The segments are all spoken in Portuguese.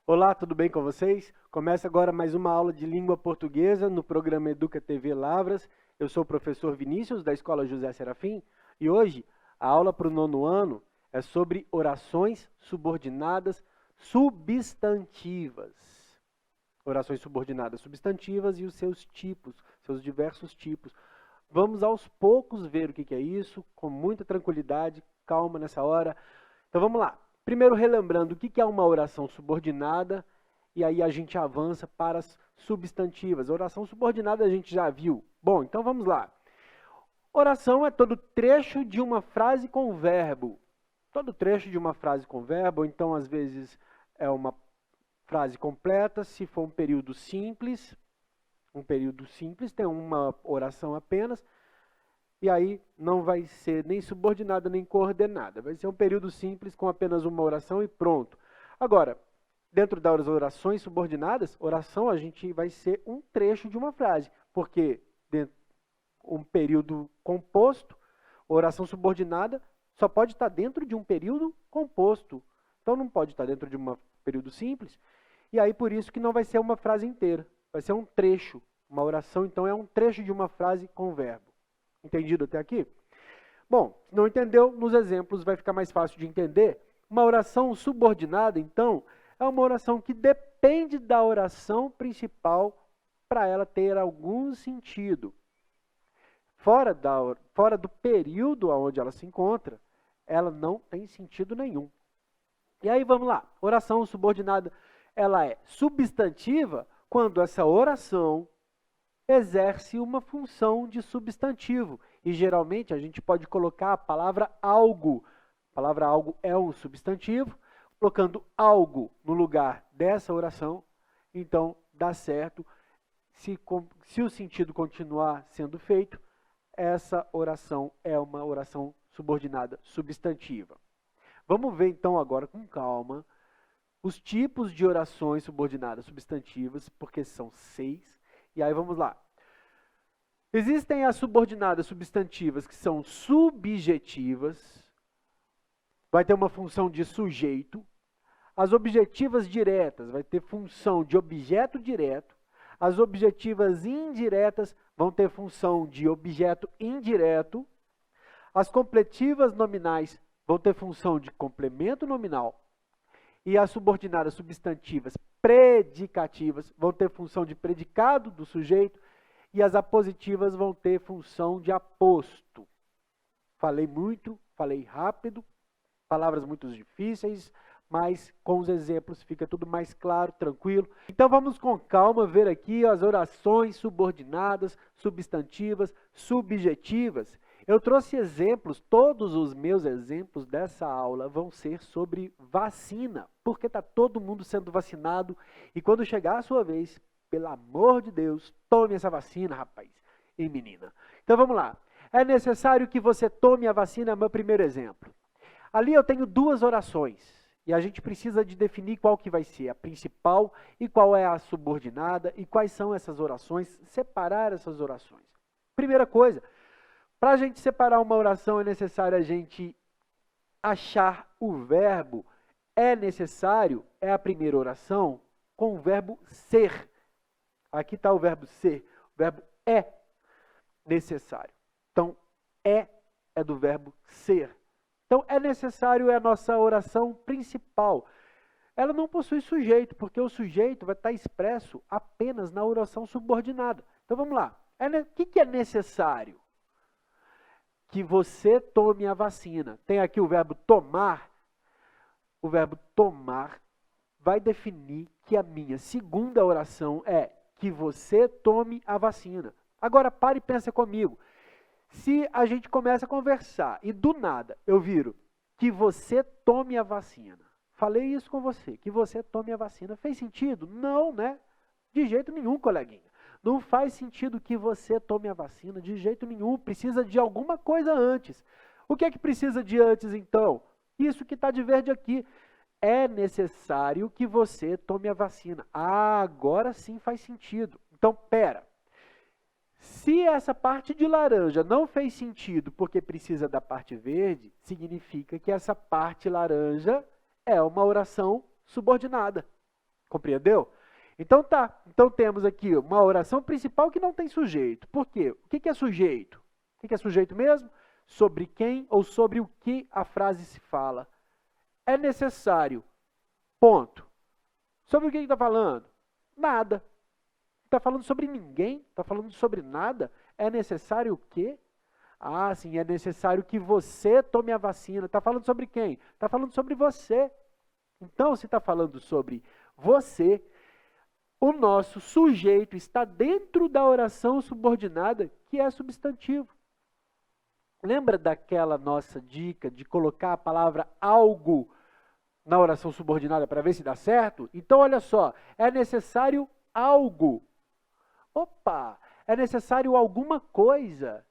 Olá, tudo bem com vocês? Começa agora mais uma aula de língua portuguesa no programa Educa TV Lavras. Eu sou o professor Vinícius, da Escola José Serafim, e hoje a aula para o 9º ano é sobre orações subordinadas substantivas. Orações subordinadas substantivas e os seus tipos, seus diversos tipos. Vamos aos poucos ver o que é isso, com muita tranquilidade, calma nessa hora. Então vamos lá. Primeiro, relembrando o que é uma oração subordinada, e aí a gente avança para as substantivas. Oração subordinada a gente já viu. Bom, então vamos lá. Oração é todo trecho de uma frase com verbo. Todo trecho de uma frase com verbo, então às vezes é uma frase completa, se for um período simples tem uma oração apenas, e aí não vai ser nem subordinada nem coordenada. Vai ser um período simples com apenas uma oração e pronto. Agora, dentro das orações subordinadas, oração a gente vai ser um trecho de uma frase, porque um período composto, oração subordinada, só pode estar dentro de um período composto. Então não pode estar dentro de um período simples, e aí por isso que não vai ser uma frase inteira, vai ser um trecho. Uma oração, então, é um trecho de uma frase com verbo. Entendido até aqui? Bom, se não entendeu, nos exemplos vai ficar mais fácil de entender. Uma oração subordinada, então, é uma oração que depende da oração principal para ela ter algum sentido. Fora do período onde ela se encontra, ela não tem sentido nenhum. E aí, vamos lá. Oração subordinada, ela é substantiva quando essa oração exerce uma função de substantivo. E geralmente a gente pode colocar a palavra algo. A palavra algo é um substantivo. Colocando algo no lugar dessa oração, então dá certo. Se o sentido continuar sendo feito, essa oração é uma oração subordinada substantiva. Vamos ver então agora com calma os tipos de orações subordinadas substantivas, porque são 6. E aí vamos lá. Existem as subordinadas substantivas que são subjetivas, vai ter uma função de sujeito. As objetivas diretas vai ter função de objeto direto. As objetivas indiretas vão ter função de objeto indireto. As completivas nominais vão ter função de complemento nominal. E as subordinadas substantivas predicativas vão ter função de predicado do sujeito, e as apositivas vão ter função de aposto. Falei muito, falei rápido, palavras muito difíceis, mas com os exemplos fica tudo mais claro, tranquilo. Então vamos com calma ver aqui as orações subordinadas, substantivas, subjetivas. Eu trouxe exemplos, todos os meus exemplos dessa aula vão ser sobre vacina, porque está todo mundo sendo vacinado, e quando chegar a sua vez, pelo amor de Deus, tome essa vacina, rapaz e menina. Então vamos lá. É necessário que você tome a vacina, é meu primeiro exemplo. Ali eu tenho 2 orações, e a gente precisa de definir qual que vai ser a principal e qual é a subordinada, e quais são essas orações, separar essas orações. Primeira coisa, para a gente separar uma oração é necessário a gente achar o verbo. É necessário, é a primeira oração, com o verbo ser. Aqui está o verbo ser, o verbo é necessário. Então, é do verbo ser. Então, é necessário é a nossa oração principal. Ela não possui sujeito, porque o sujeito vai estar expresso apenas na oração subordinada. Então, vamos lá. O que é necessário? Que você tome a vacina. Tem aqui o verbo tomar. O verbo tomar vai definir que a minha segunda oração é que você tome a vacina. Agora pare e pensa comigo. Se a gente começa a conversar e do nada eu viro que você tome a vacina. Falei isso com você, que você tome a vacina. Fez sentido? Não, né? De jeito nenhum, coleguinha. Não faz sentido que você tome a vacina, de jeito nenhum. Precisa de alguma coisa antes. O que é que precisa de antes, então? Isso que está de verde aqui. É necessário que você tome a vacina. Ah, agora sim faz sentido. Então, pera. Se essa parte de laranja não fez sentido porque precisa da parte verde, significa que essa parte laranja é uma oração subordinada. Compreendeu? Então tá. Então temos aqui uma oração principal que não tem sujeito. Por quê? O que é sujeito? O que é sujeito mesmo? Sobre quem ou sobre o que a frase se fala. É necessário. Ponto. Sobre o que está falando? Nada. Está falando sobre ninguém? Está falando sobre nada? É necessário o quê? Ah, sim, é necessário que você tome a vacina. Está falando sobre quem? Está falando sobre você. Então, se está falando sobre você, o nosso sujeito está dentro da oração subordinada, que é substantivo. Lembra daquela nossa dica de colocar a palavra algo na oração subordinada para ver se dá certo? Então, olha só, é necessário algo. Opa, é necessário alguma coisa.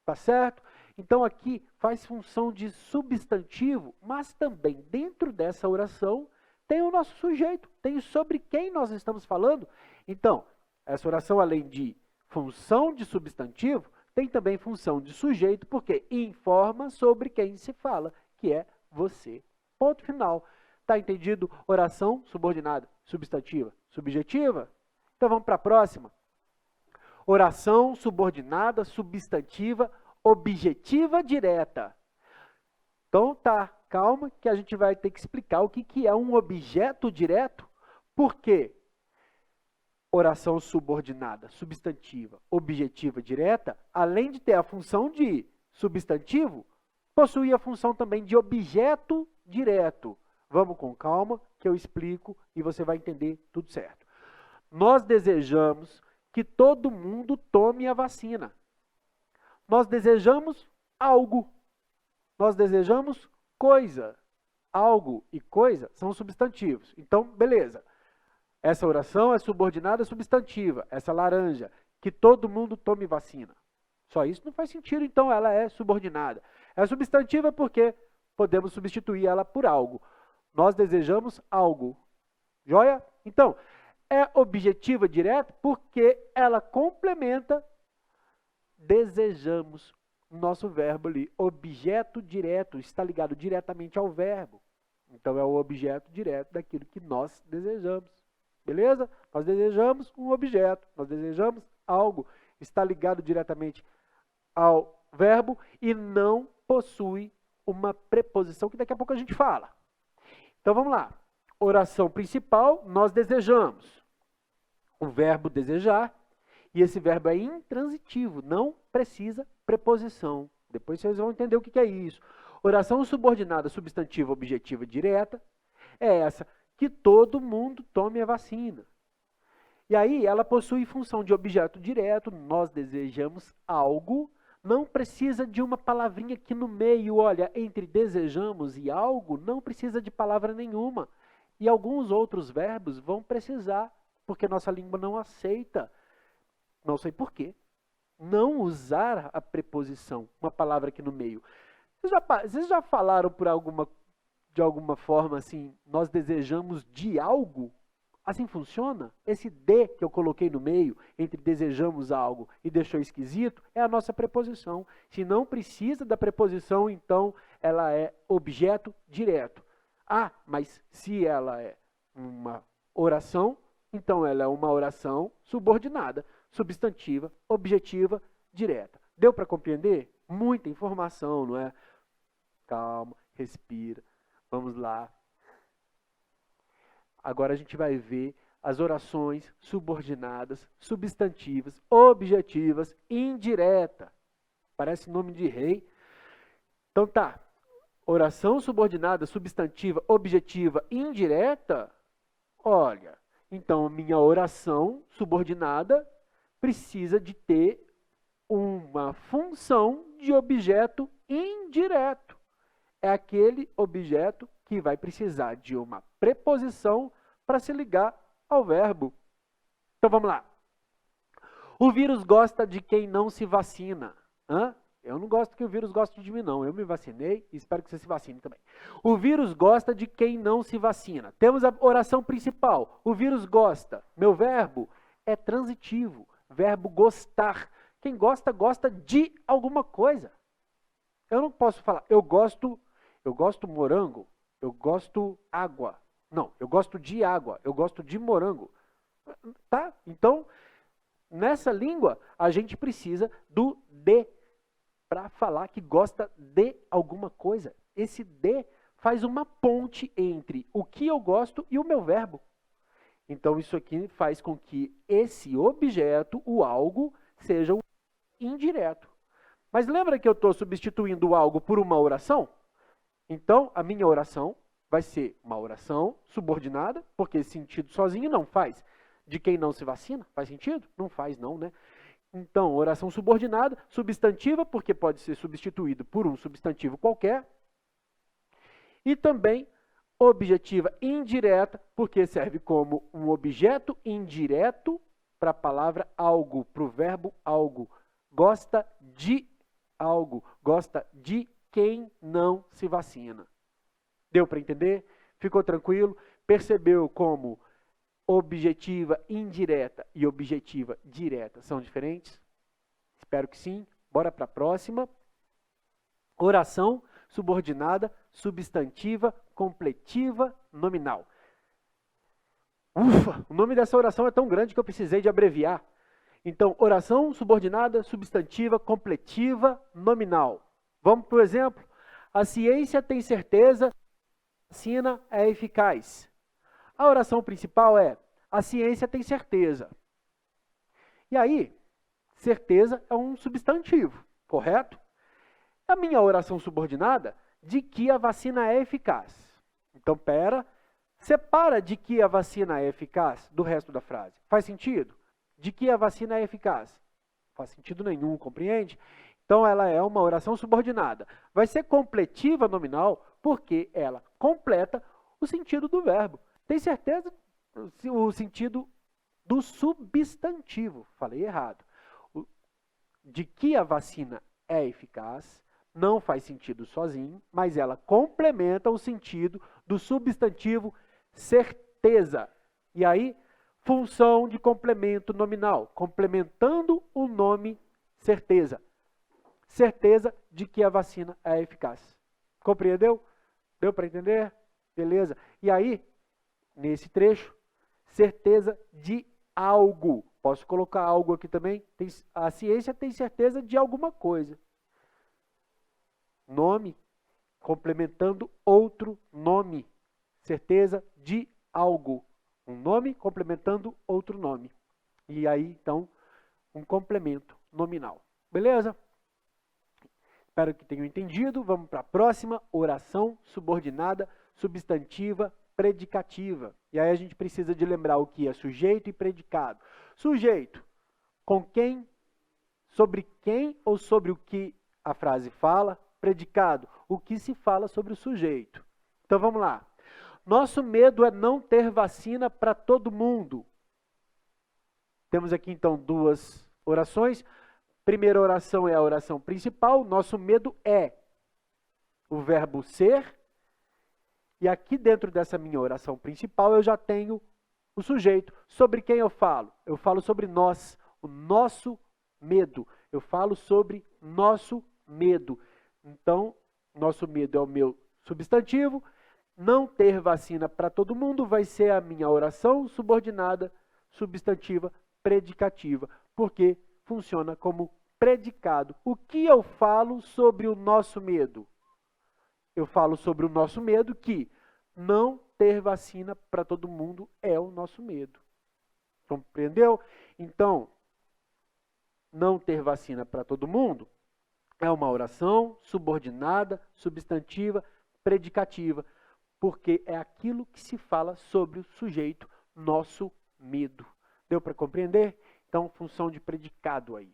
Tá certo? Então, aqui faz função de substantivo, mas também dentro dessa oração tem o nosso sujeito, tem sobre quem nós estamos falando. Então, essa oração, além de função de substantivo, tem também função de sujeito, porque informa sobre quem se fala, que é você. Ponto final. Tá entendido? Oração subordinada, substantiva, subjetiva? Então vamos para a próxima. Oração subordinada, substantiva, objetiva direta. Então tá, calma que a gente vai ter que explicar o que é um objeto direto. Por quê? Oração subordinada, substantiva, objetiva direta, além de ter a função de substantivo, possui a função também de objeto direto. Vamos com calma que eu explico e você vai entender tudo certo. Nós desejamos que todo mundo tome a vacina. Nós desejamos algo. Nós desejamos coisa. Algo e coisa são substantivos. Então, beleza. Essa oração é subordinada substantiva. Essa laranja, que todo mundo tome vacina. Só isso não faz sentido, então ela é subordinada. É substantiva porque podemos substituir ela por algo. Nós desejamos algo. Joia? Então, é objetiva direta porque ela complementa desejamos. Nosso verbo ali, objeto direto, está ligado diretamente ao verbo. Então, é o objeto direto daquilo que nós desejamos. Beleza? Nós desejamos um objeto, nós desejamos algo. Está ligado diretamente ao verbo e não possui uma preposição que daqui a pouco a gente fala. Então, vamos lá. Oração principal, nós desejamos. O verbo desejar. E esse verbo é intransitivo, não precisa preposição. Depois vocês vão entender o que é isso. Oração subordinada, substantiva, objetiva, direta, é essa, que todo mundo tome a vacina. E aí ela possui função de objeto direto, nós desejamos algo, não precisa de uma palavrinha aqui no meio, olha, entre desejamos e algo, não precisa de palavra nenhuma. E alguns outros verbos vão precisar, porque nossa língua não aceita. Não sei porquê. Não usar a preposição, uma palavra aqui no meio. Vocês já falaram de alguma forma assim, nós desejamos de algo? Assim funciona? Esse de que eu coloquei no meio, entre desejamos algo e deixou esquisito, é a nossa preposição. Se não precisa da preposição, então ela é objeto direto. Ah, mas se ela é uma oração, então ela é uma oração subordinada, substantiva, objetiva, direta. Deu para compreender? Muita informação, não é? Calma, respira. Vamos lá. Agora a gente vai ver as orações subordinadas, substantivas, objetivas, indireta. Parece nome de rei. Então tá. Oração subordinada, substantiva, objetiva, indireta. Olha, então minha oração subordinada precisa de ter uma função de objeto indireto. É aquele objeto que vai precisar de uma preposição para se ligar ao verbo. Então vamos lá. O vírus gosta de quem não se vacina. Hã? Eu não gosto que o vírus goste de mim, não. Eu me vacinei e espero que você se vacine também. O vírus gosta de quem não se vacina. Temos a oração principal. O vírus gosta. Meu verbo é transitivo. Verbo gostar. Quem gosta, gosta de alguma coisa. Eu não posso falar, eu gosto morango, eu gosto água. Não, eu gosto de água, eu gosto de morango. Tá? Então, nessa língua, a gente precisa do de para falar que gosta de alguma coisa. Esse de faz uma ponte entre o que eu gosto e o meu verbo. Então, isso aqui faz com que esse objeto, o algo, seja o indireto. Mas lembra que eu estou substituindo o algo por uma oração? Então, a minha oração vai ser uma oração subordinada, porque esse sentido sozinho não faz. De quem não se vacina, faz sentido? Não faz não, né? Então, oração subordinada, substantiva, porque pode ser substituído por um substantivo qualquer. E também objetiva indireta, porque serve como um objeto indireto para a palavra algo, para o verbo algo. Gosta de algo, gosta de quem não se vacina. Deu para entender? Ficou tranquilo? Percebeu como objetiva indireta e objetiva direta são diferentes? Espero que sim. Bora para a próxima. Oração subordinada, substantiva, completiva, nominal. Ufa! O nome dessa oração é tão grande que eu precisei de abreviar. Então, oração subordinada, substantiva, completiva, nominal. Vamos para o exemplo? A ciência tem certeza que a vacina é eficaz. A oração principal é: a ciência tem certeza. E aí, certeza é um substantivo, correto? A minha oração subordinada, de que a vacina é eficaz. Então, separa de que a vacina é eficaz do resto da frase. Faz sentido? De que a vacina é eficaz? Não faz sentido nenhum, compreende? Então, ela é uma oração subordinada. Vai ser completiva nominal porque ela completa o sentido do verbo. Tem certeza? O sentido do substantivo. Falei errado. De que a vacina é eficaz não faz sentido sozinho, mas ela complementa o sentido do substantivo certeza. E aí, função de complemento nominal, complementando o nome certeza. Certeza de que a vacina é eficaz. Compreendeu? Deu para entender? Beleza. E aí, nesse trecho, certeza de algo. Posso colocar algo aqui também? A ciência tem certeza de alguma coisa. Nome complementando outro nome. Certeza de algo. Um nome complementando outro nome. E aí, então, um complemento nominal. Beleza? Espero que tenham entendido. Vamos para a próxima. Oração subordinada, substantiva, predicativa. E aí a gente precisa de lembrar o que é sujeito e predicado. Sujeito, com quem, sobre quem ou sobre o que a frase fala. Predicado, o que se fala sobre o sujeito. Então vamos lá. Nosso medo é não ter vacina para todo mundo. Temos aqui então duas orações. Primeira oração é a oração principal. Nosso medo é o verbo ser. E aqui dentro dessa minha oração principal eu já tenho o sujeito. Sobre quem eu falo? Eu falo sobre nós, o nosso medo. Eu falo sobre nosso medo. Então, nosso medo é o meu substantivo. Não ter vacina para todo mundo vai ser a minha oração subordinada, substantiva, predicativa, porque funciona como predicado. O que eu falo sobre o nosso medo? Eu falo sobre o nosso medo que não ter vacina para todo mundo é o nosso medo. Compreendeu? Então, não ter vacina para todo mundo é uma oração subordinada, substantiva, predicativa, porque é aquilo que se fala sobre o sujeito, nosso medo. Deu para compreender? Então, função de predicado aí.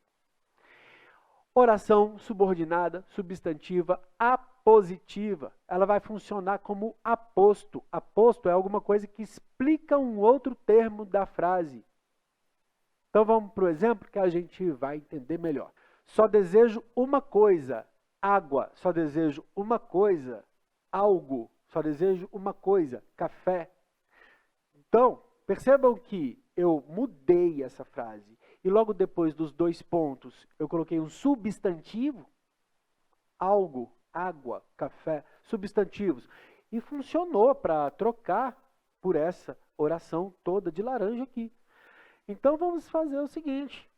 Oração subordinada, substantiva, apositiva. Ela vai funcionar como aposto. Aposto é alguma coisa que explica um outro termo da frase. Então, vamos para o exemplo que a gente vai entender melhor. Só desejo uma coisa, água. Só desejo uma coisa, algo. Só desejo uma coisa, café. Então, percebam que eu mudei essa frase. E logo depois dos dois pontos, eu coloquei um substantivo. Algo, água, café, substantivos. E funcionou para trocar por essa oração toda de laranja aqui. Então vamos fazer o seguinte: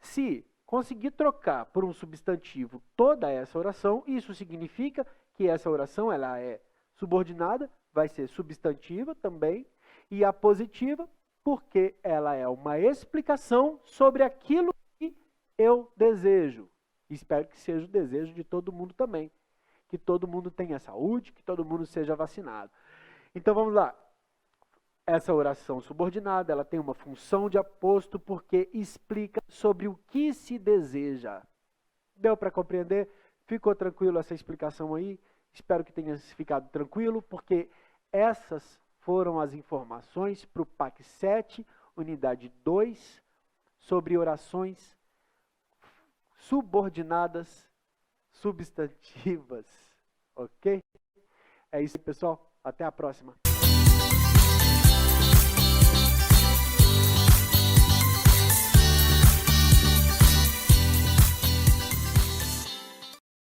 se conseguir trocar por um substantivo toda essa oração, isso significa que essa oração ela é subordinada, vai ser substantiva também, e apositiva, porque ela é uma explicação sobre aquilo que eu desejo. Espero que seja o desejo de todo mundo também. Que todo mundo tenha saúde, que todo mundo seja vacinado. Então vamos lá. Essa oração subordinada, ela tem uma função de aposto porque explica sobre o que se deseja. Deu para compreender? Ficou tranquilo essa explicação aí? Espero que tenha ficado tranquilo, porque essas foram as informações para o PAC 7, unidade 2, sobre orações subordinadas substantivas. Ok? É isso, pessoal. Até a próxima.